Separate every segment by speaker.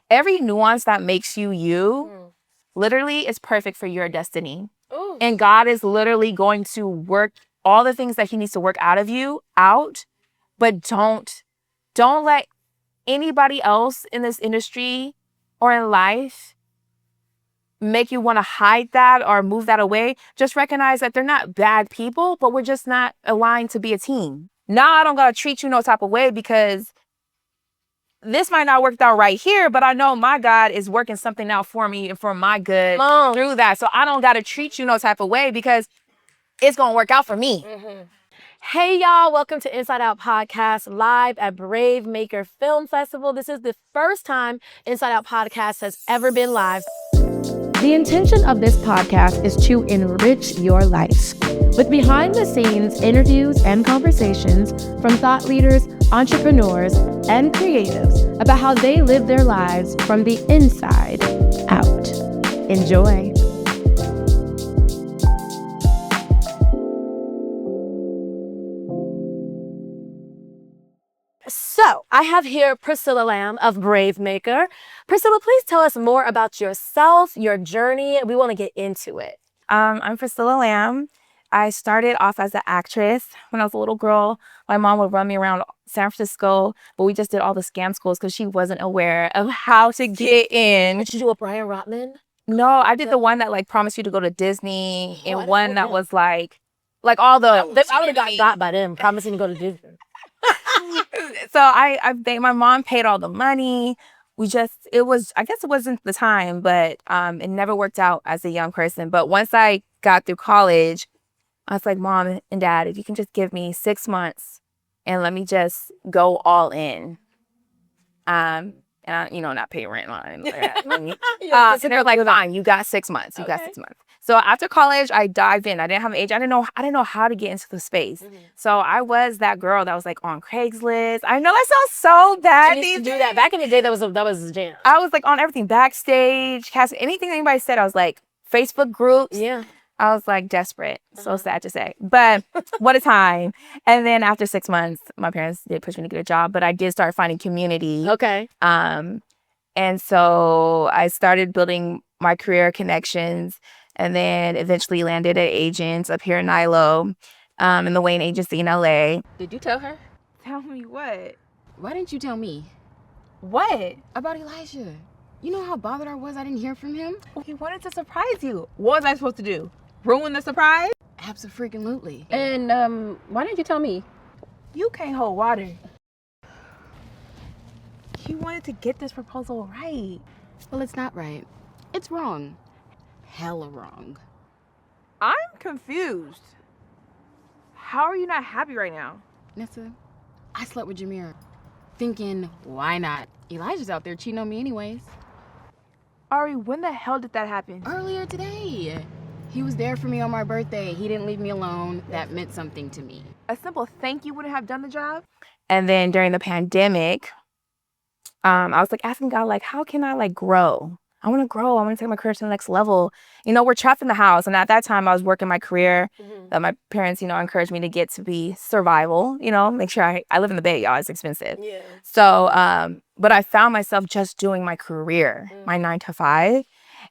Speaker 1: every nuance that makes you literally is perfect for your destiny.
Speaker 2: Ooh.
Speaker 1: And God is literally going to work all the things that he needs to work out of you out. But don't let anybody else in this industry or in life make you want to hide that or move that away. Just recognize that they're not bad people, but we're just not aligned to be a team. Now I don't gotta treat you no type of way because this might not work out right here, but I know my God is working something out for me and for my good through that. So I don't gotta treat you no type of way because it's gonna work out for me.
Speaker 2: Hey y'all, welcome to Inside Out Podcast live at BraveMaker Film Festival. This is the first time Inside Out Podcast has ever been live. The intention of this podcast is to enrich your life with behind the scenes interviews and conversations from thought leaders, entrepreneurs, and creatives about how they live their lives from the inside out. Enjoy. So, I have here Priscilla Lam of BraveMaker. Priscilla, please tell us more about yourself, your journey. We want to get into it.
Speaker 1: I'm Priscilla Lam. I started off as an actress when I was a little girl. My mom would run me around San Francisco, but we just did all the scam schools because she wasn't aware of how to get in.
Speaker 2: Did you do a Brian Rotman?
Speaker 1: No, I did the one that like promised you to go to Disney, and one that was like all the.
Speaker 2: I would have got by them, promising to go to Disney.
Speaker 1: So my mom paid all the money. I guess it wasn't the time, but it never worked out as a young person. But once I got through college, I was like, Mom and Dad, if you can just give me 6 months and let me just go all in. And I, not pay rent on it. And they're like, fine, you got 6 months. You got 6 months. So after college, I dived in. I didn't have an agent. I didn't know how to get into the space. So I was that girl that was like on Craigslist. I know that sounds so bad.
Speaker 2: You used to do that back in the day. That was a jam.
Speaker 1: I was like on everything, Backstage, anything anybody said. I was like Facebook groups.
Speaker 2: Yeah.
Speaker 1: I was like desperate. So sad to say, but what a time. And then after 6 months, my parents did push me to get a job, but I did start finding community.
Speaker 2: Okay.
Speaker 1: And so I started building my career connections, and then eventually landed at agents up here in Nilo, in the Wayne Agency in LA.
Speaker 3: Did you tell her?
Speaker 1: Tell me what?
Speaker 3: Why didn't you tell me?
Speaker 1: What?
Speaker 3: About Elijah. You know how bothered I was I didn't hear from him?
Speaker 1: He wanted to surprise you. What was I supposed to do? Ruin the surprise?
Speaker 3: Abso-freaking-lutely.
Speaker 2: And why didn't you tell me?
Speaker 1: You can't hold water. He wanted to get this proposal right.
Speaker 3: Well, it's not right. It's wrong. Hella wrong.
Speaker 1: I'm confused. How are you not happy right now?
Speaker 3: Nessa, I slept with Jameer, thinking, why not? Elijah's out there cheating on me anyways.
Speaker 1: Ari, when the hell did that happen?
Speaker 3: Earlier today. He was there for me on my birthday. He didn't leave me alone. That meant something to me.
Speaker 1: A simple thank you wouldn't have done the job. And then during the pandemic, I was like asking God, like, how can I like grow? I want to grow. I want to take my career to the next level. We're trapped in the house. And at that time I was working my career that my parents, encouraged me to get to be survival, make sure I live in the Bay, y'all. It's expensive.
Speaker 2: Yeah.
Speaker 1: So, but I found myself just doing my career, my 9 to 5.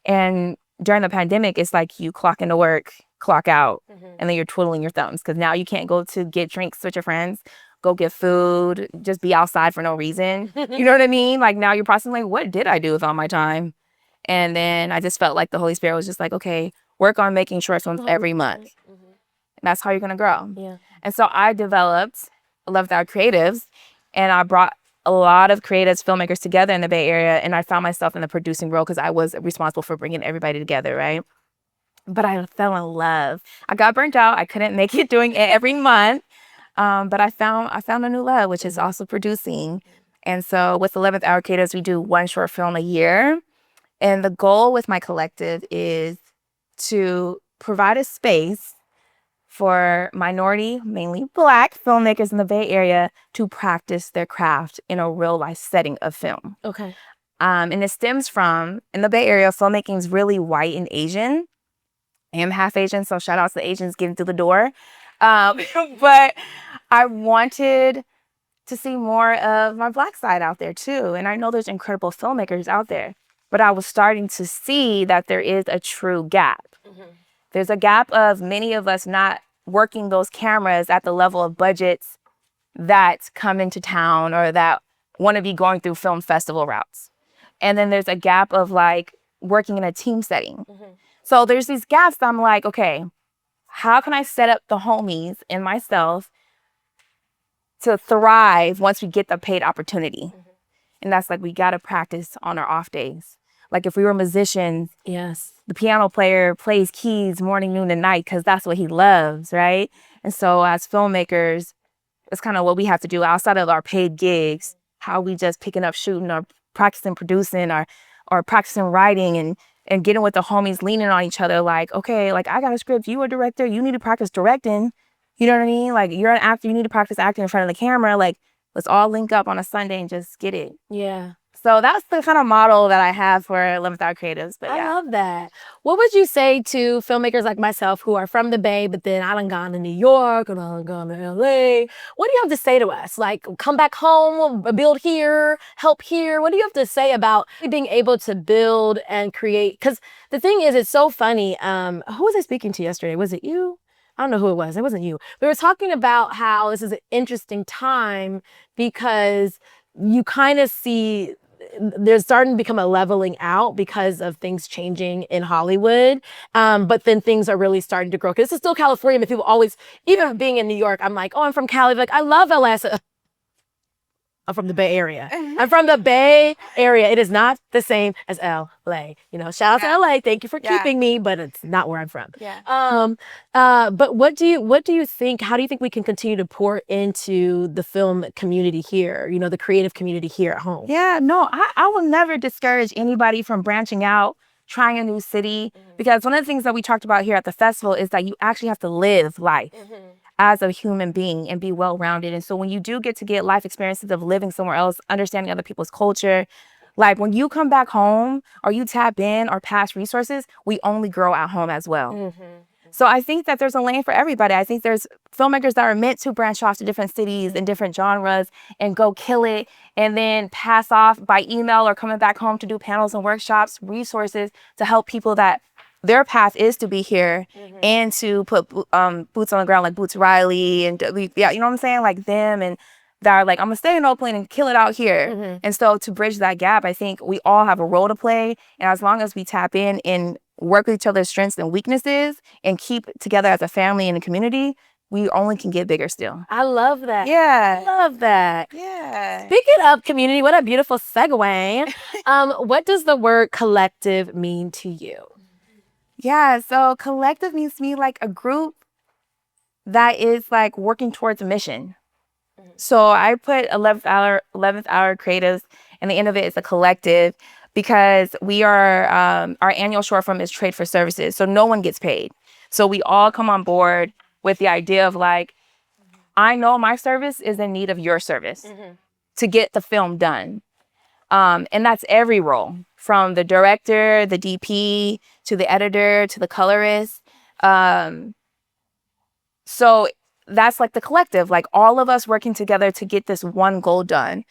Speaker 1: And during the pandemic, it's like you clock into work, clock out, and then you're twiddling your thumbs because now you can't go to get drinks with your friends, go get food, just be outside for no reason. You know what I mean? Like now you're processing like, what did I do with all my time? And then I just felt like the Holy Spirit was just like, okay, work on making short films every month. And that's how you're going to grow.
Speaker 2: Yeah.
Speaker 1: And so I developed Love Our Creatives, and I brought a lot of creatives, filmmakers together in the Bay Area. And I found myself in the producing role because I was responsible for bringing everybody together, right? But I fell in love. I got burnt out. I couldn't make it doing it every month. But I found a new love, which is also producing. And so with 11th Hour Creatives, we do one short film a year. And the goal with my collective is to provide a space for minority, mainly Black filmmakers in the Bay Area to practice their craft in a real life setting of film.
Speaker 2: Okay.
Speaker 1: And it stems from, in the Bay Area, filmmaking is really white and Asian. I am half Asian, so shout out to the Asians getting through the door. But I wanted to see more of my Black side out there too. And I know there's incredible filmmakers out there, but I was starting to see that there is a true gap. There's a gap of many of us not working those cameras at the level of budgets that come into town or that want to be going through film festival routes. And then there's a gap of like working in a team setting. So there's these gaps that I'm like, okay, how can I set up the homies and myself to thrive once we get the paid opportunity? And that's like, we got to practice on our off days. Like if we were musicians,
Speaker 2: Yes.
Speaker 1: the piano player plays keys morning, noon, and night because that's what he loves, right? And so as filmmakers, it's kind of what we have to do outside of our paid gigs. How we just picking up shooting or practicing producing or practicing writing and getting with the homies, leaning on each other. Like, okay, like I got a script, you a director, you need to practice directing. You know what I mean? Like you're an actor, you need to practice acting in front of the camera. Like let's all link up on a Sunday and just get it.
Speaker 2: Yeah.
Speaker 1: So that's the kind of model that I have for 11th Hour Creatives. But
Speaker 2: I love that. What would you say to filmmakers like myself who are from the Bay, but then I done gone to New York and I done gone to LA? What do you have to say to us? Like, come back home, build here, help here. What do you have to say about being able to build and create? Because the thing is, it's so funny. Who was I speaking to yesterday? Was it you? I don't know who it was. It wasn't you. We were talking about how this is an interesting time because you kind of see there's starting to become a leveling out because of things changing in Hollywood. But then things are really starting to grow. Because this is still California, but people always, even being in New York, I'm like, oh, I'm from Cali. Like, I love LA. I'm from the Bay Area. I'm from the Bay Area. It is not the same as LA. You know, shout out to LA. Thank you for keeping me, but it's not where I'm from. But what do you think? How do you think we can continue to pour into the film community here? You know, the creative community here at home.
Speaker 1: Yeah, no, I will never discourage anybody from branching out, trying a new city, because one of the things that we talked about here at the festival is that you actually have to live life as a human being and be well-rounded. And so when you do get to get life experiences of living somewhere else, understanding other people's culture, like when you come back home or you tap in or past resources, we only grow at home as well. So I think that there's a lane for everybody. I think there's filmmakers that are meant to branch off to different cities and different genres and go kill it and then pass off by email or coming back home to do panels and workshops, resources to help people that their path is to be here and to put boots on the ground like Boots Riley and yeah, you know what I'm saying? Like them and that are like, I'm gonna stay in Oakland and kill it out here. And so to bridge that gap, I think we all have a role to play. And as long as we tap in and work with each other's strengths and weaknesses and keep together as a family and a community, we only can get bigger still.
Speaker 2: I love that.
Speaker 1: Yeah.
Speaker 2: I love that.
Speaker 1: Yeah.
Speaker 2: Speaking of community, what a beautiful segue. What does the word collective mean to you?
Speaker 1: Yeah, so collective means to me like a group that is like working towards a mission. So I put 11th hour creatives, and the end of it is a collective because we are, our annual short film is trade for services. So no one gets paid. So we all come on board with the idea of like, I know my service is in need of your service to get the film done. And that's every role, from the director, the DP, to the editor, to the colorist. So that's like the collective, like all of us working together to get this one goal done.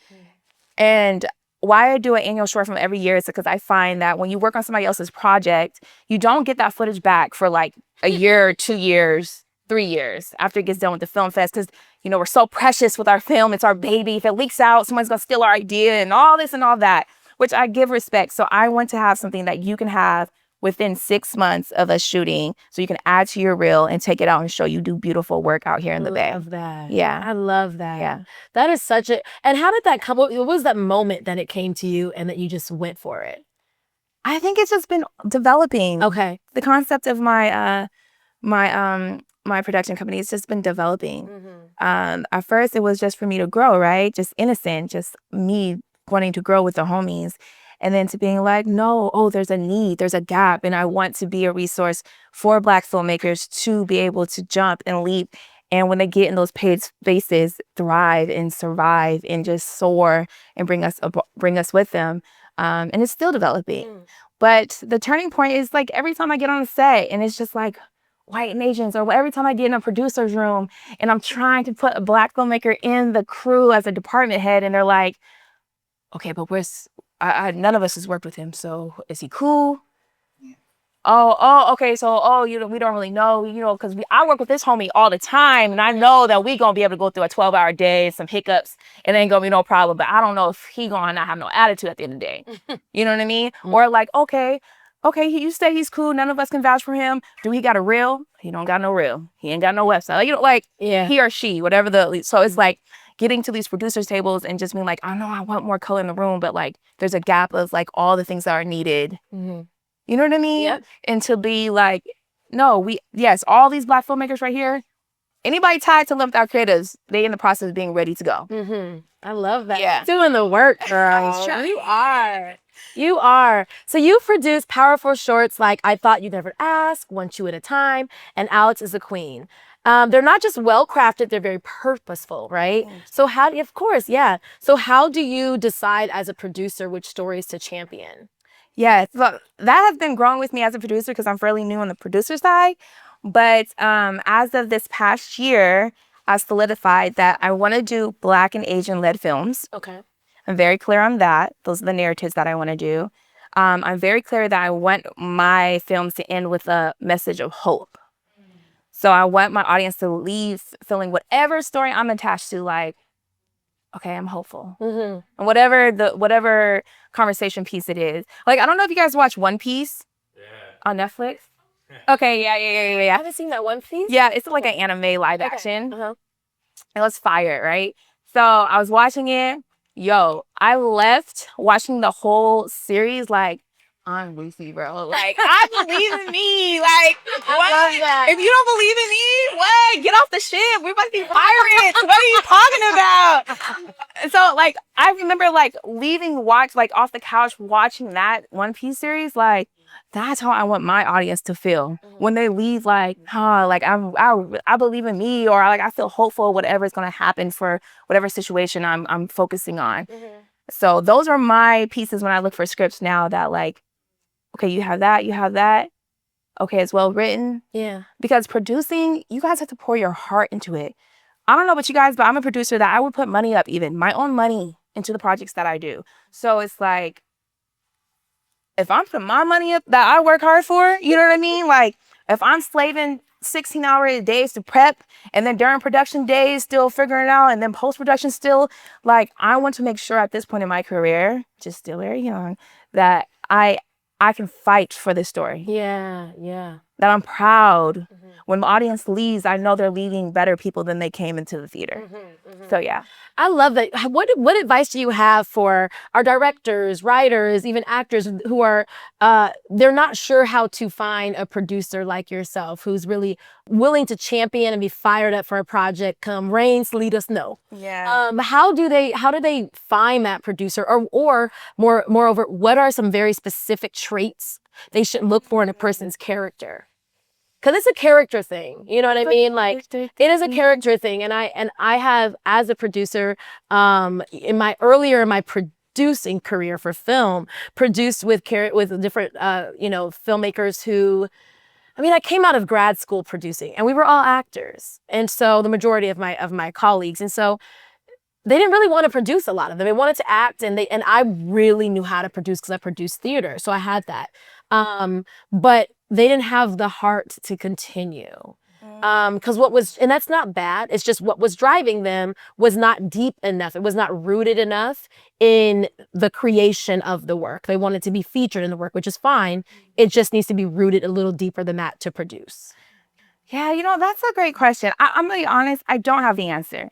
Speaker 1: And why I do an annual short film every year is because I find that when you work on somebody else's project, you don't get that footage back for like a year, 2 years, 3 years after it gets done with the film fest. Because, you know, we're so precious with our film. It's our baby. If it leaks out, someone's going to steal our idea and all this and all that, which I give respect. So I want to have something that you can have within 6 months of us shooting, so you can add to your reel and take it out and show you do beautiful work out here in the Bay.
Speaker 2: I love that.
Speaker 1: Yeah.
Speaker 2: I love that.
Speaker 1: Yeah.
Speaker 2: That is such a, and how did that come? What was that moment that it came to you and that you just went for it?
Speaker 1: I think it's just been developing.
Speaker 2: Okay.
Speaker 1: The concept of my my production company has just been developing. At first it was just for me to grow, right? Just innocent, just me wanting to grow with the homies. And then to being like, no, oh, there's a need, there's a gap. And I want to be a resource for Black filmmakers to be able to jump and leap. And when they get in those paid spaces, thrive and survive and just soar and bring us with them. And it's still developing. But the turning point is like every time I get on a set and it's just like, white and Asians, or every time I get in a producer's room and I'm trying to put a Black filmmaker in the crew as a department head, and they're like, okay, but none of us has worked with him, so is he cool? Okay, so, we don't really know, because I work with this homie all the time, and I know that we gonna be able to go through a 12-hour day, some hiccups, and it ain't gonna be no problem, but I don't know if he gonna not have no attitude at the end of the day. You know what I mean? Or like, okay, you say he's cool, none of us can vouch for him. Do he got a reel? He don't got no reel. He ain't got no website. Like, he or she, whatever so it's like getting to these producers tables and just being like, I know I want more color in the room, but like there's a gap of like all the things that are needed. You know what I mean?
Speaker 2: Yep.
Speaker 1: And to be like, no, yes, all these Black filmmakers right here, anybody tied to Left Out Creatives, they in the process of being ready to go.
Speaker 2: I love that.
Speaker 1: Yeah.
Speaker 2: Doing the work, girl.
Speaker 1: You are.
Speaker 2: You are. So you produce powerful shorts like I Thought You'd Never Ask, One Chew at a Time, and Alex is a Queen. They're not just well-crafted, they're very purposeful, right? So of course, yeah. So how do you decide as a producer which stories to champion?
Speaker 1: Yeah, so that has been growing with me as a producer because I'm fairly new on the producer side. But as of this past year, I solidified that I want to do Black and Asian-led films.
Speaker 2: Okay.
Speaker 1: I'm very clear on that. Those are the narratives that I want to do. I'm very clear that I want my films to end with a message of hope. So I want my audience to leave feeling whatever story I'm attached to, like, okay, I'm hopeful. And whatever conversation piece it is. Like, I don't know if you guys watch One Piece on Netflix. Okay, yeah.
Speaker 2: I haven't seen that One Piece.
Speaker 1: Yeah, it's like an anime live action. And let's fire, right? So I was watching it. I left watching the whole series like, I'm Lucy, bro. Like, I believe in me. Like, what? If you don't believe in me, what? Get off the ship. We're about to be pirates. What are you talking about? So, like, I remember, like, off the couch watching that One Piece series. Like, that's how I want my audience to feel. When they leave, like, like, I believe in me, or, like, I feel hopeful, whatever is going to happen for whatever situation I'm focusing on. So those are my pieces when I look for scripts now that, like, okay, you have that. Okay, it's well written.
Speaker 2: Yeah.
Speaker 1: Because producing, you guys have to pour your heart into it. I don't know about you guys, but I'm a producer that I would put money up, even my own money, into the projects that I do. So it's like, if I'm putting my money up that I work hard for, you know what I mean? Like, if I'm slaving 16-hour days to prep, and then during production days still figuring it out, and then post-production still, like, I want to make sure at this point in my career, just still very young, that I can fight for this story.
Speaker 2: Yeah.
Speaker 1: That I'm proud. When the audience leaves, I know they're leaving better people than they came into the theater. So yeah.
Speaker 2: I love that. What advice do you have for our directors, writers, even actors who are, they're not sure how to find a producer like yourself who's really willing to champion and be fired up for a project, come rain, sleet, or snow?
Speaker 1: Yeah.
Speaker 2: How do they find that producer, or moreover, what are some very specific traits they should look for in a person's character? Because it's a character thing, you know what I mean? Like, it is a character thing, and I have, as a producer, in my producing career for film, produced with different filmmakers who, I mean, I came out of grad school producing, and we were all actors, and so the majority of my colleagues, and so they didn't really want to produce a lot of them. They wanted to act, and I really knew how to produce because I produced theater, so I had that. But they didn't have the heart to continue. Because and that's not bad, it's just what was driving them was not deep enough. It was not rooted enough in the creation of the work. They wanted to be featured in the work, which is fine. It just needs to be rooted a little deeper than that to produce.
Speaker 1: Yeah, that's a great question. I'm really honest, I don't have the answer.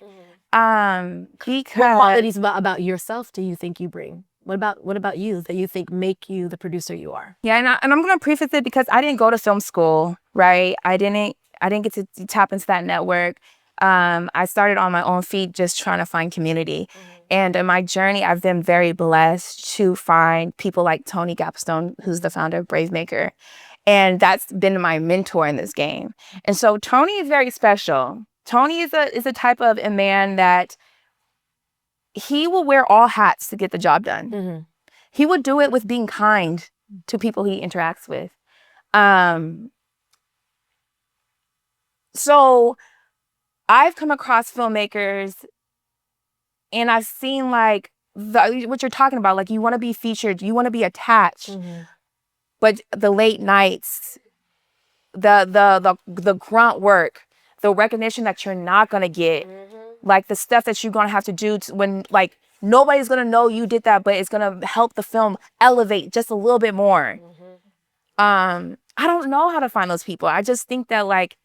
Speaker 1: Because
Speaker 2: What qualities about yourself do you think you bring? What about you that you think make you the producer you are?
Speaker 1: Yeah, and I'm gonna preface it because I didn't go to film school, right? I didn't get to tap into that network. I started on my own feet, just trying to find community. And in my journey, I've been very blessed to find people like Tony Gapstone, who's the founder of BraveMaker, and that's been my mentor in this game. And so Tony is very special. Tony is a type of a man that he will wear all hats to get the job done. He would do it with being kind to people he interacts with. So I've come across filmmakers and I've seen like what you're talking about. Like you want to be featured, you want to be attached, but the late nights, the grunt work, the recognition that you're not gonna get, like the stuff that you're gonna have to do when like nobody's gonna know you did that, but it's gonna help the film elevate just a little bit more. I don't know how to find those people. I just think that like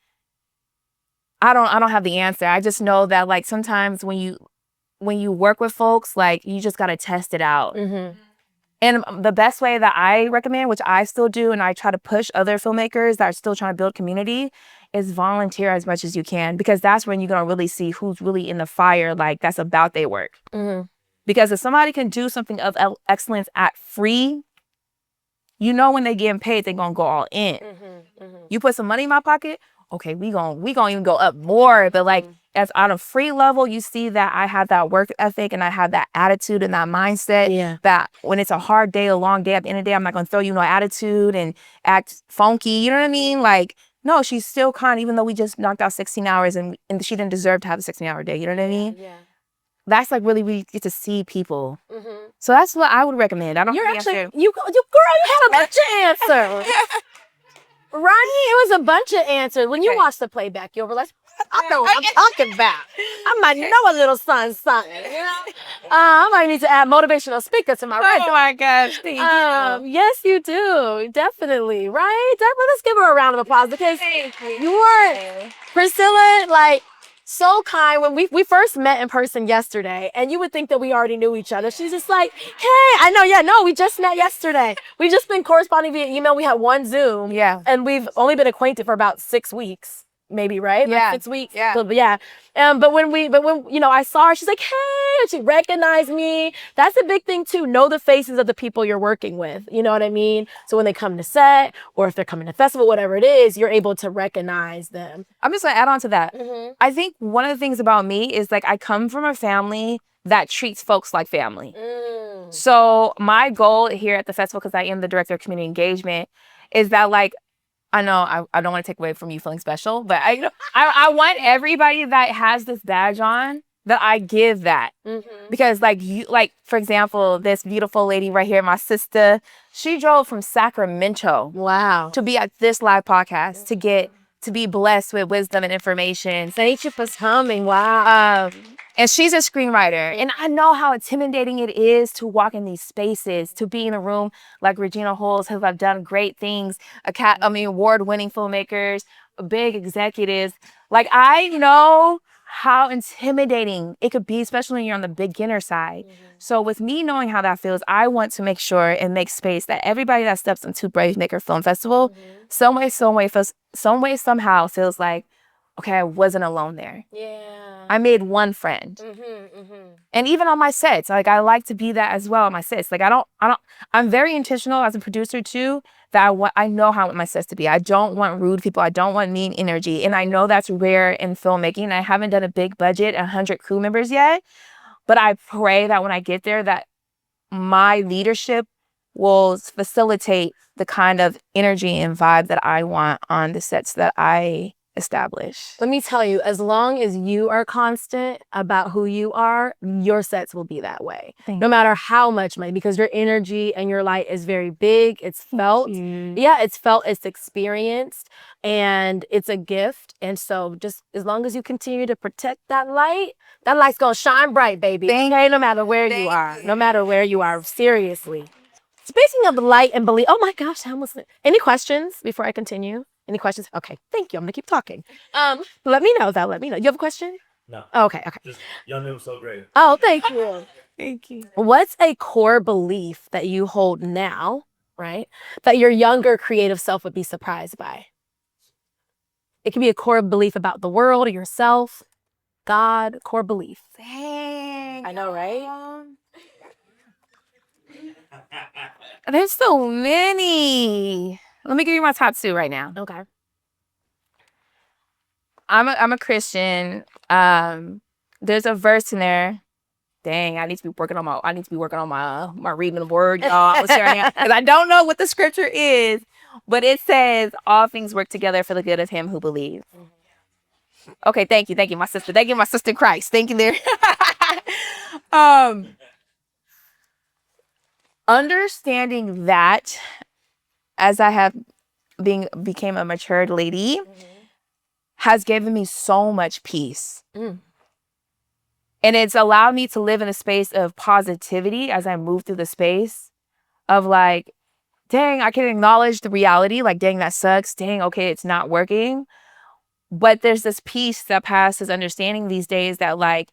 Speaker 1: I don't have the answer. I just know that like sometimes when you work with folks, like you just gotta test it out. And the best way that I recommend, which I still do, and I try to push other filmmakers that are still trying to build community, is volunteer as much as you can, because that's when you're gonna really see who's really in the fire, like that's about their work. Because if somebody can do something of excellence at free, you know when they getting paid, they're gonna go all in. You put some money in my pocket, okay, we gonna even go up more. But like as on a free level, you see that I have that work ethic and I have that attitude and that mindset that when it's a hard day, a long day, at the end of the day, I'm not gonna throw you no attitude and act funky. You know what I mean? Like, no, she's still kind, even though we just knocked out 16 hours and she didn't deserve to have a 16-hour day. You know what I mean? That's like really we get to see people. So that's what I would recommend. I don't
Speaker 2: You're
Speaker 1: have the
Speaker 2: actually,
Speaker 1: answer.
Speaker 2: you had a bunch of answers. Ronnie, it was a bunch of answers. When you watch the playback, you'll realize, I know what I'm talking about. I might know a little something, you know? I might need to add motivational speaker to my right.
Speaker 1: Oh my gosh, thank you.
Speaker 2: Yes, you do. Definitely, right? Definitely. Let's give her a round of applause because you were, Priscilla, like, so kind. When we first met in person yesterday, and you would think that we already knew each other. She's just like, hey, I know, no, we just met yesterday. We've just been corresponding via email. We had one Zoom. And we've only been acquainted for about 6 weeks. Maybe, right? Like 6 weeks. But when you know, I saw her, she's like, hey, and she recognized me. That's a big thing too. Know the faces of the people you're working with. You know what I mean? So when they come to set or if they're coming to festival, whatever it is, you're able to recognize them.
Speaker 1: I'm just gonna add on to that. I think one of the things about me is like I come from a family that treats folks like family. So my goal here at the festival, because I am the director of community engagement, is that like I know I don't want to take away from you feeling special, but I want everybody that has this badge on that I give that. Because like you, like for example, this beautiful lady right here, my sister, she drove from Sacramento to be at this live podcast to be blessed with wisdom and information.
Speaker 2: Thank you for coming. Wow.
Speaker 1: And she's a screenwriter. And I know how intimidating it is to walk in these spaces, to be in a room like Regina Holes, who have done great things, award-winning filmmakers, big executives. Like, I know how intimidating it could be, especially when you're on the beginner side. So with me knowing how that feels, I want to make sure and make space that everybody that steps into BraveMaker Film Festival, some way, somehow feels like, okay, I wasn't alone there. I made one friend. And even on my sets, like I like to be that as well on my sets. Like I'm very intentional as a producer too, that I know how I want my sets to be. I don't want rude people. I don't want mean energy. And I know that's rare in filmmaking. I haven't done a big budget, 100 crew members yet, but I pray that when I get there that my leadership will facilitate the kind of energy and vibe that I want on the sets that I establish.
Speaker 2: Let me tell you, as long as you are constant about who you are, your sets will be that way. No matter how much money, because your energy and your light is very big. It's felt. It's felt, it's experienced, and it's a gift. And so just as long as you continue to protect that light's gonna shine bright, baby. Okay, no matter where you are. No matter where you are, seriously. Speaking of light and belief, oh my gosh, I almost... Any questions before I continue? Any questions? Okay, thank you. I'm gonna keep talking. Let me know though. Let me know. You have a question?
Speaker 4: No.
Speaker 2: Okay.
Speaker 4: Just y'all knew so great.
Speaker 2: Oh, thank you.
Speaker 1: Thank you.
Speaker 2: What's a core belief that you hold now, right, that your younger creative self would be surprised by? It can be a core belief about the world or yourself, God, core belief.
Speaker 1: Dang.
Speaker 2: I know, right?
Speaker 1: There's so many. Let me give you my top 2 right now.
Speaker 2: Okay.
Speaker 1: I'm a Christian. There's a verse in there. Dang, I need to be working on my reading of the word, y'all. Because I don't know what the scripture is, but it says all things work together for the good of him who believes. Okay, thank you, my sister. Thank you, my sister in Christ. Thank you, there. Understanding that as I have became a matured lady has given me so much peace. And it's allowed me to live in a space of positivity as I move through the space of like, dang, I can acknowledge the reality. Like, dang, that sucks. Dang, okay, it's not working. But there's this peace that passes understanding these days that like,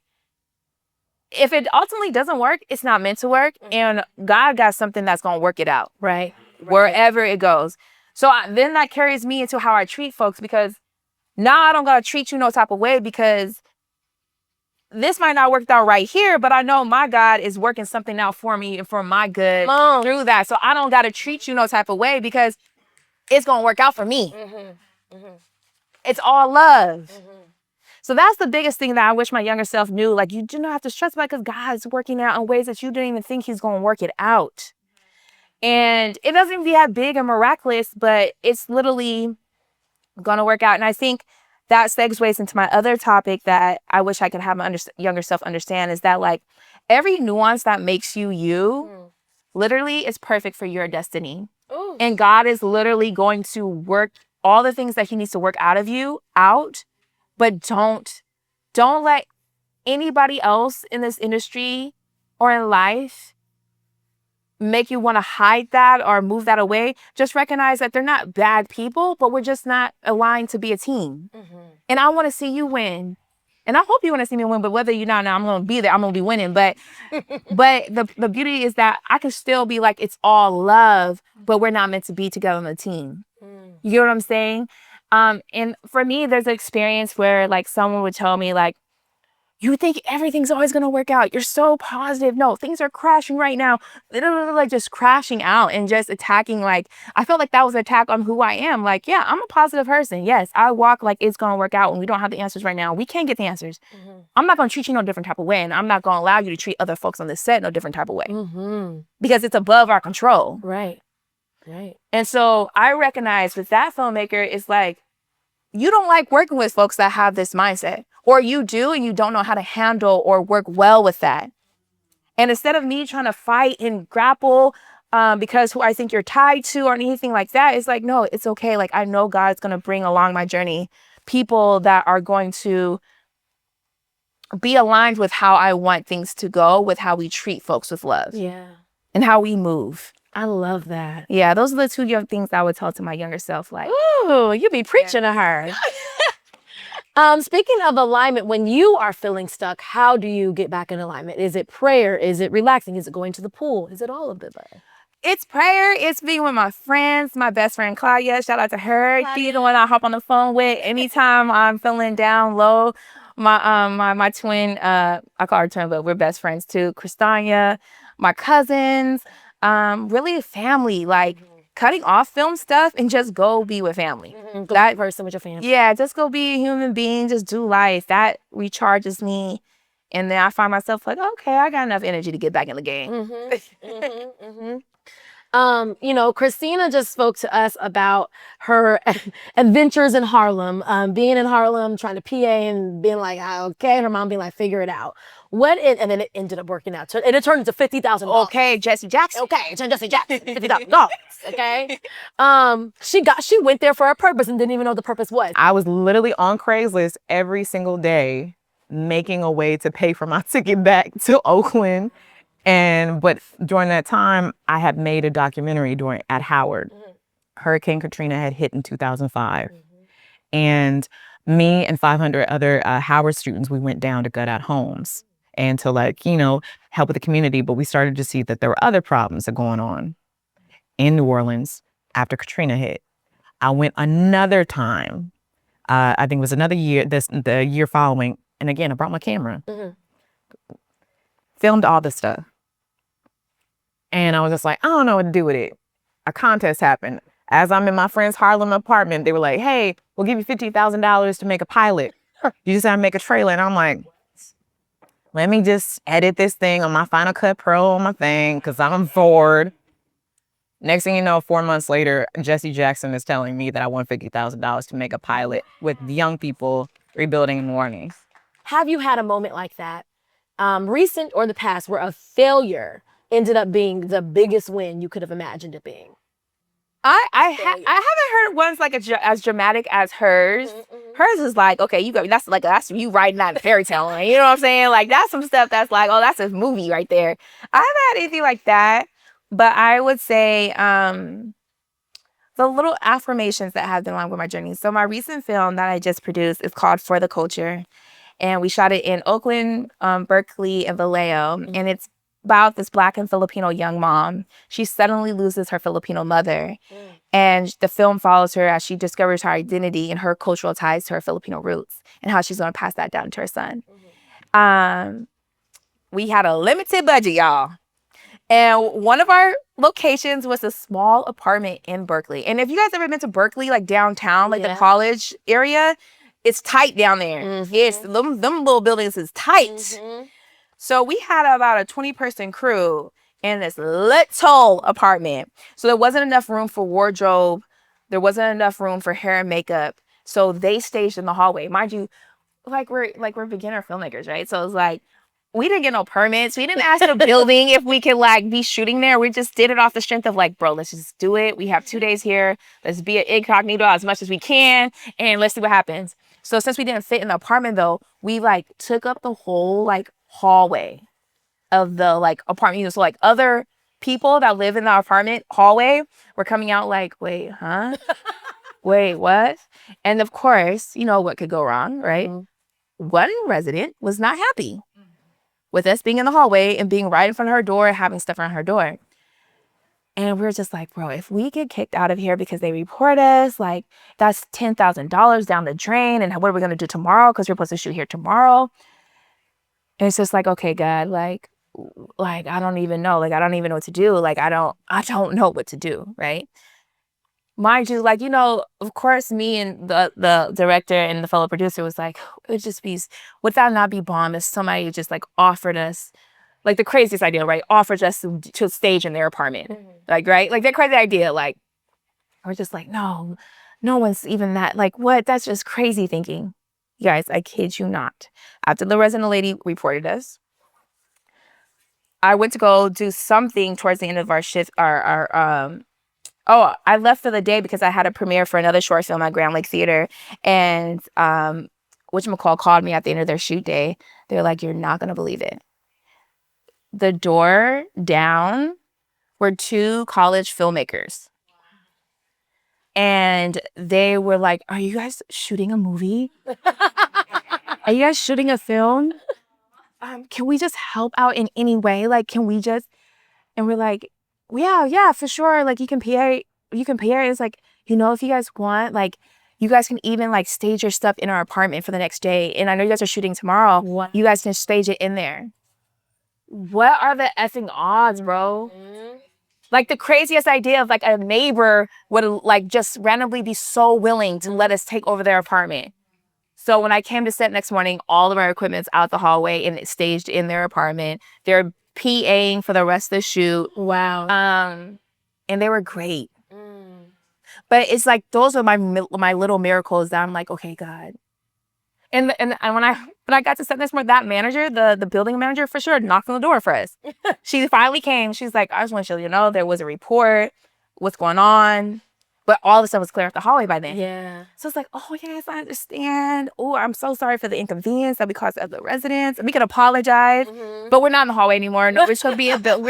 Speaker 1: if it ultimately doesn't work, it's not meant to work. And God got something that's going to work it out.
Speaker 2: Right.
Speaker 1: Wherever it goes. So then that carries me into how I treat folks, because now I don't got to treat you no type of way because this might not work out right here, but I know my God is working something out for me and for my good through that. So I don't got to treat you no type of way because it's going to work out for me. It's all love. So that's the biggest thing that I wish my younger self knew. Like, you do not have to stress about it because God is working out in ways that you didn't even think he's going to work it out. And it doesn't even be that big and miraculous, but it's literally going to work out. And I think that segues into my other topic that I wish I could have my younger self understand is that like every nuance that makes you you literally is perfect for your destiny. Ooh. And God is literally going to work all the things that he needs to work out of you out, but don't let anybody else in this industry or in life make you want to hide that or move that away. Just recognize that they're not bad people, but we're just not aligned to be a team. And I want to see you win. And I hope you want to see me win, but whether you're not, I'm going to be there. I'm going to be winning. But the beauty is that I can still be like, it's all love, but we're not meant to be together on the team. You get what I'm saying? And for me, there's an experience where like someone would tell me like, you think everything's always going to work out. You're so positive. No, things are crashing right now. Like just crashing out and just attacking. Like, I felt like that was an attack on who I am. Like, yeah, I'm a positive person. Yes, I walk like it's going to work out when we don't have the answers right now. We can't get the answers. I'm not going to treat you no different type of way. And I'm not going to allow you to treat other folks on this set no different type of way. Because it's above our control.
Speaker 2: Right.
Speaker 1: And so I recognize with that filmmaker, it's like, you don't like working with folks that have this mindset, or you do and you don't know how to handle or work well with that. And instead of me trying to fight and grapple because who I think you're tied to or anything like that, it's like, no, it's okay. Like, I know God's going to bring along my journey people that are going to be aligned with how I want things to go, with how we treat folks with love.
Speaker 2: Yeah.
Speaker 1: And how we move.
Speaker 2: I love that.
Speaker 1: Yeah, those are the two young things I would tell to my younger self. Like,
Speaker 2: ooh, you be preaching to her. Speaking of alignment, when you are feeling stuck, how do you get back in alignment? Is it prayer? Is it relaxing? Is it going to the pool? Is it all of it?
Speaker 1: It's prayer. It's being with my friends. My best friend Claudia, shout out to her. She's the one I hop on the phone with anytime I'm feeling down low. My twin, I call her twin, but we're best friends too. Christania, my cousins. Really family, like cutting off film stuff and just go be with family.
Speaker 2: That person with your family.
Speaker 1: Yeah, just go be a human being, just do life. That recharges me. And then I find myself like, okay, I got enough energy to get back in the game.
Speaker 2: You know, Christina just spoke to us about her adventures in Harlem, being in Harlem, trying to PA and being like, okay, her mom being like, figure it out. And then it ended up working out. And it turned into $50,000.
Speaker 1: Okay, Jesse Jackson.
Speaker 2: Okay, Jesse Jackson, $50,000. Okay. She went there for a purpose and didn't even know the purpose was.
Speaker 4: I was literally on Craigslist every single day, making a way to pay for my ticket back to Oakland. But during that time, I had made a documentary at Howard. Hurricane Katrina had hit in 2005. And me and 500 other Howard students, we went down to gut out homes and to help with the community. But we started to see that there were other problems that going on in New Orleans after Katrina hit. I went another time. I think it was another year, the year following. And again, I brought my camera. Filmed all this stuff. And I was just like, I don't know what to do with it. A contest happened. As I'm in my friend's Harlem apartment, they were like, hey, we'll give you $50,000 to make a pilot. You just have to make a trailer. And I'm like, let me just edit this thing on my Final Cut Pro on my thing because I'm bored. Next thing you know, 4 months later, Jesse Jackson is telling me that I want $50,000 to make a pilot with young people rebuilding in New Orleans.
Speaker 2: Have you had a moment like that, recent or the past, where a failure ended up being the biggest win you could have imagined it being?
Speaker 1: I haven't heard ones like as dramatic as hers. Hers is like, okay, you go. That's you writing out a fairy tale. You know what I'm saying? Like that's some stuff that's like, oh, that's a movie right there. I haven't had anything like that, but I would say the little affirmations that have been along with my journey. So my recent film that I just produced is called For the Culture, and we shot it in Oakland, Berkeley, and Vallejo, and it's about this Black and Filipino young mom. She suddenly loses her Filipino mother, and the film follows her as she discovers her identity and her cultural ties to her Filipino roots and how she's going to pass that down to her son. We had a limited budget, y'all. And one of our locations was a small apartment in Berkeley. And if you guys ever been to Berkeley, like downtown, like the college area, it's tight down there. Yes, them little buildings is tight. So we had about a 20-person crew in this little apartment. So there wasn't enough room for wardrobe. There wasn't enough room for hair and makeup. So they staged in the hallway. Mind you, we're beginner filmmakers, right? So it's like, we didn't get no permits. We didn't ask the building if we could like be shooting there. We just did it off the strength of like, bro, let's just do it. We have 2 days here. Let's be incognito as much as we can. And let's see what happens. So since we didn't fit in the apartment though, we like took up the whole like hallway of the like apartment. So like other people that live in the apartment hallway were coming out like, wait, huh? Wait, what? And of course, you know what could go wrong, right? One resident was not happy with us being in the hallway and being right in front of her door, having stuff around her door. And we were just like, bro, if we get kicked out of here because they report us, like that's $10,000 down the drain. And what are we going to do tomorrow? Because we're supposed to shoot here tomorrow. And it's just like, okay, God, like, I don't even know. Like, I don't even know what to do. Like, I don't know what to do, right? Mind you, like, you know, of course, me and the director and the fellow producer was like, it would just be, would that not be bomb if somebody just like offered us, like the craziest idea, right? Offered us to stage in their apartment. Like, right? Like that crazy idea, like, we're just like, no one's even that, like, what? That's just crazy thinking. You guys, I kid you not. After the resident lady reported us, I went to go do something towards the end of our shift, I left for the day because I had a premiere for another short film at Grand Lake Theater. And whatchamacall called me at the end of their shoot day. They're like, you're not going to believe it. The door down were 2 college filmmakers. And they were like, are you guys shooting a movie? Are you guys shooting a film? Can we just help out in any way? Like, can we just... And we're like, yeah, for sure. Like, you can PA. It's like, you know, if you guys want, like, you guys can even, like, stage your stuff in our apartment for the next day. And I know you guys are shooting tomorrow. What? You guys can stage it in there. What are the effing odds, bro? Like, the craziest idea of, like, a neighbor would, like, just randomly be so willing to let us take over their apartment. So when I came to set next morning, all of our equipment's out the hallway and it's staged in their apartment. They're PAing for the rest of the shoot. Wow. And they were great. But it's like, those are my little miracles that I'm like, okay, God. And when I got to set this morning, that manager, the building manager for sure, knocked on the door for us. She finally came. She's like, I just want to let you know there was a report. What's going on? But all the stuff was clear off the hallway by then. Yeah. So it's like, oh, yes, I understand. Oh, I'm so sorry for the inconvenience that we caused other residents. And we can apologize. But we're not in the hallway anymore. No, we're just in the apartment.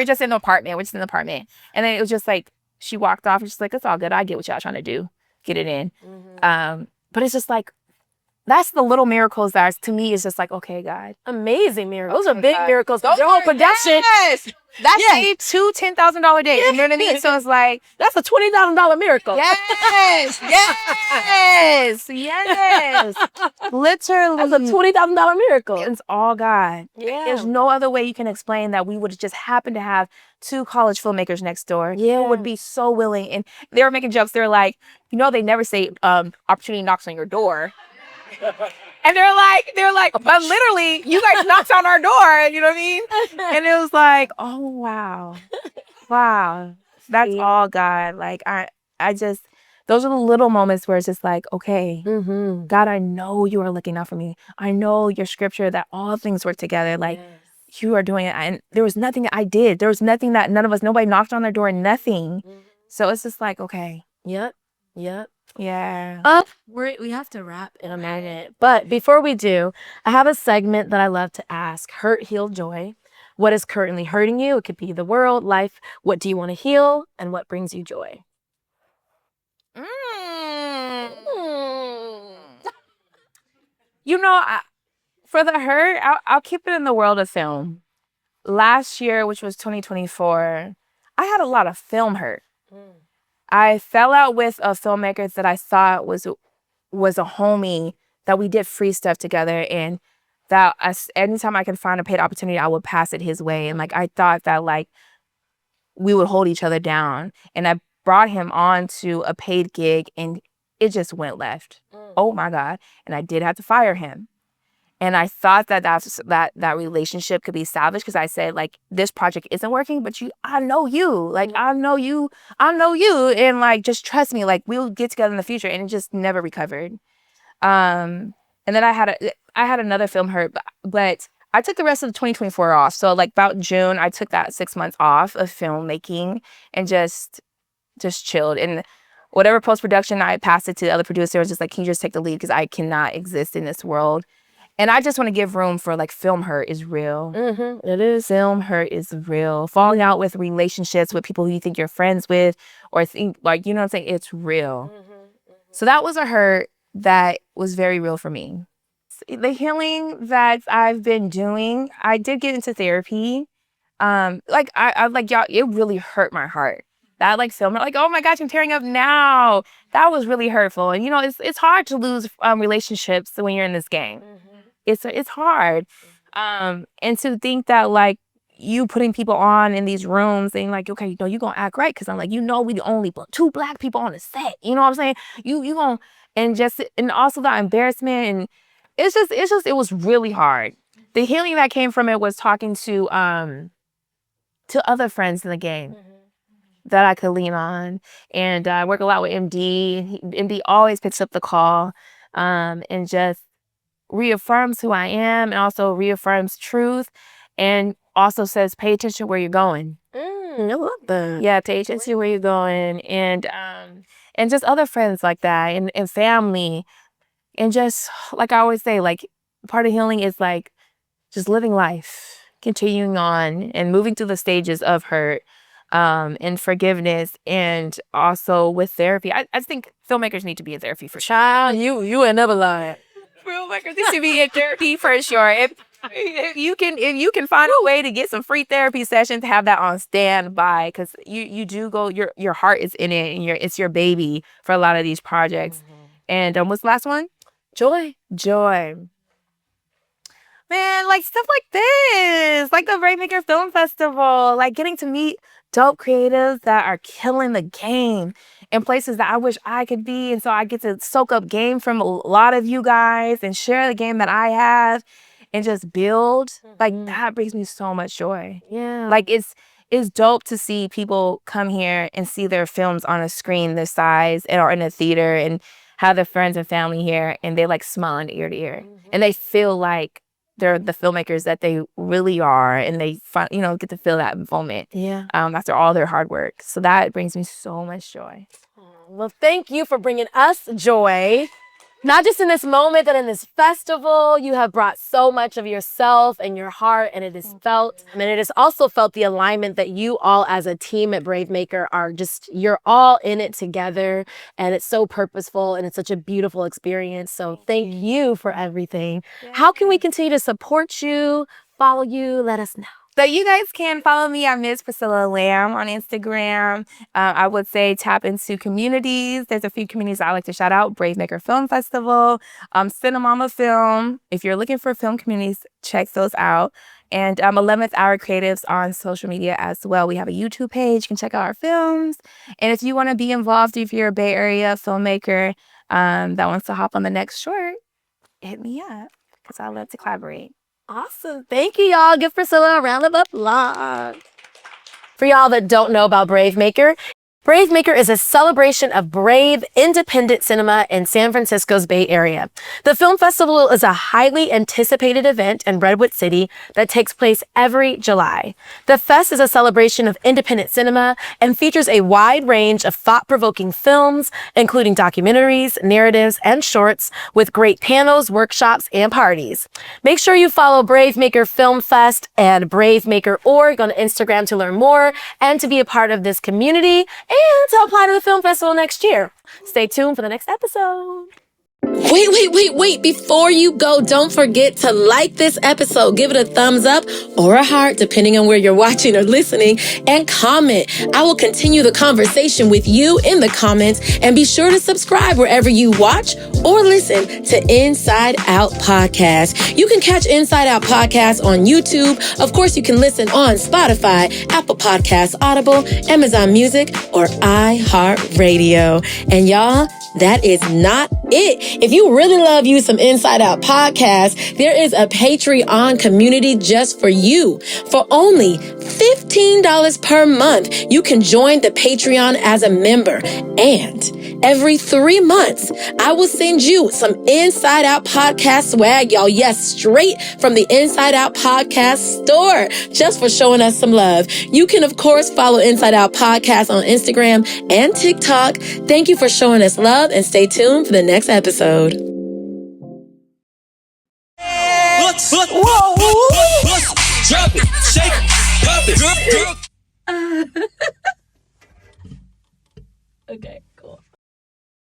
Speaker 1: We're just in the apartment. And then it was just like, she walked off and she's like, it's all good. I get what y'all trying to do. Get it in. But it's just like, that's the little miracles that to me is just like, okay, God.
Speaker 2: Amazing miracles. Those are big miracles. Their whole production.
Speaker 1: Yes. That's $2 $10,000 days. You know what I mean? So it's like,
Speaker 2: that's a $20,000 miracle.
Speaker 1: Yes. Literally.
Speaker 2: That's a $20,000 miracle.
Speaker 1: It's all God.
Speaker 2: Yeah.
Speaker 1: There's no other way you can explain that we would just happen to have 2 college filmmakers next door.
Speaker 2: Yeah.
Speaker 1: Who would be so willing. And they were making jokes. They're like, you know, they never say opportunity knocks on your door. And they're like, but literally, you guys knocked on our door, you know what I mean? And it was like, oh, wow. That's all God. Like, I just, those are the little moments where it's just like, okay,
Speaker 2: Mm-hmm.
Speaker 1: God, I know you are looking out for me. I know your scripture that all things work together. Like, you are doing it. And there was nothing that I did. There was nothing that nobody knocked on their door, nothing. So it's just like, okay.
Speaker 2: Yep.
Speaker 1: Yeah.
Speaker 2: We have to wrap in a minute. But before we do, I have a segment that I love to ask. Hurt, heal, joy. What is currently hurting you? It could be the world, life. What do you want to heal? And what brings you joy?
Speaker 1: You know, for the hurt, I'll keep it in the world of film. Last year, which was 2024, I had a lot of film hurt. I fell out with a filmmaker that I thought was a homie, that we did free stuff together, and that anytime I could find a paid opportunity, I would pass it his way. And like, I thought that like we would hold each other down. And I brought him on to a paid gig, and it just went left. Oh my God. And I did have to fire him. And I thought that relationship could be salvaged, because I said, like, this project isn't working, but I know you. Like, I know you. And like, just trust me, like, we'll get together in the future. And it just never recovered. And then I had another film hurt, but I took the rest of 2024 off. So like about June, I took that 6 months off of filmmaking and just chilled. And whatever post-production, I passed it to the other producer. I was just like, can you just take the lead? Because I cannot exist in this world. And I just want to give room for, like, film hurt is real.
Speaker 2: It is.
Speaker 1: Film hurt is real. Falling out with relationships with people who you think you're friends with, or think, like, you know what I'm saying? It's real. So that was a hurt that was very real for me. The healing that I've been doing, I did get into therapy. Like, I like, y'all, it really hurt my heart. That, like, film, like, oh my gosh, I'm tearing up now. That was really hurtful. And, you know, it's hard to lose relationships when you're in this game. It's hard. And to think that, like, you putting people on in these rooms saying, like, okay, you know, you gonna act right, because I'm like, you know, we the only 2 Black people on the set. You know what I'm saying? You gonna, and also the embarrassment, and it was really hard. The healing that came from it was talking to other friends in the game that I could lean on. And I work a lot with MD. MD always picks up the call, and just reaffirms who I am, and also reaffirms truth, and also says, pay attention where you're going.
Speaker 2: I love that.
Speaker 1: Yeah, pay attention where you're going. And just other friends like that, and family. And just, like I always say, like, part of healing is, like, just living life, continuing on, and moving through the stages of hurt, and forgiveness, and also with therapy. I think filmmakers need to be in therapy for sure.
Speaker 2: Child, you ain't never lying.
Speaker 1: Filmmakers need to be in therapy for sure. If you can find a way to get some free therapy sessions, have that on standby, because you do go, your heart is in it, and it's your baby for a lot of these projects. And what's the last one?
Speaker 2: Joy.
Speaker 1: Man, like, stuff like this, like the BraveMaker Film Festival, like getting to meet dope creatives that are killing the game in places that I wish I could be. And so I get to soak up game from a lot of you guys and share the game that I have and just build. Like, that brings me so much joy.
Speaker 2: Yeah.
Speaker 1: Like, it's dope to see people come here and see their films on a screen this size, or in a theater, and have their friends and family here, and they, like, smiling ear to ear. And they feel like they're the filmmakers that they really are, and they get to feel that moment after all their hard work. So that brings me so much joy.
Speaker 2: Well, thank you for bringing us joy. Not just in this moment, but in this festival. You have brought so much of yourself and your heart, and it is felt. And it has also felt the alignment that you all as a team at BraveMaker are just, you're all in it together, and it's so purposeful, and it's such a beautiful experience. So thank you for everything. How can we continue to support you, follow you? Let us know.
Speaker 1: So you guys can follow me at Ms. Priscilla Lam on Instagram. I would say tap into communities. There's a few communities I like to shout out. BraveMaker Film Festival, Cinemama Film. If you're looking for film communities, check those out. And 11th Hour Creatives on social media as well. We have a YouTube page. You can check out our films. And if you want to be involved, if you're a Bay Area filmmaker that wants to hop on the next short, hit me up, because I love to collaborate.
Speaker 2: Awesome. Thank you, y'all. Give Priscilla a round of applause. For y'all that don't know about BraveMaker, BraveMaker is a celebration of brave, independent cinema in San Francisco's Bay Area. The film festival is a highly anticipated event in Redwood City that takes place every July. The fest is a celebration of independent cinema and features a wide range of thought-provoking films, including documentaries, narratives, and shorts, with great panels, workshops, and parties. Make sure you follow BraveMaker Film Fest and BraveMaker.org on Instagram to learn more and to be a part of this community and to apply to the film festival next year. Stay tuned for the next episode.
Speaker 5: Wait. Before you go, don't forget to like this episode. Give it a thumbs up or a heart, depending on where you're watching or listening, and comment. I will continue the conversation with you in the comments, and be sure to subscribe wherever you watch or listen to Inside Out Podcast. You can catch Inside Out Podcast on YouTube. Of course, you can listen on Spotify, Apple Podcasts, Audible, Amazon Music, or iHeartRadio. And y'all, that is not it. If you really love you some Inside Out Podcast, there is a Patreon community just for you. For only $15 per month, you can join the Patreon as a member. And every 3 months, I will send you some Inside Out Podcast swag, y'all. Yes, straight from the Inside Out Podcast store, just for showing us some love. You can, of course, follow Inside Out Podcast on Instagram and TikTok. Thank you for showing us love, and stay tuned for the next episode.
Speaker 6: Drop it, shake it, pop it.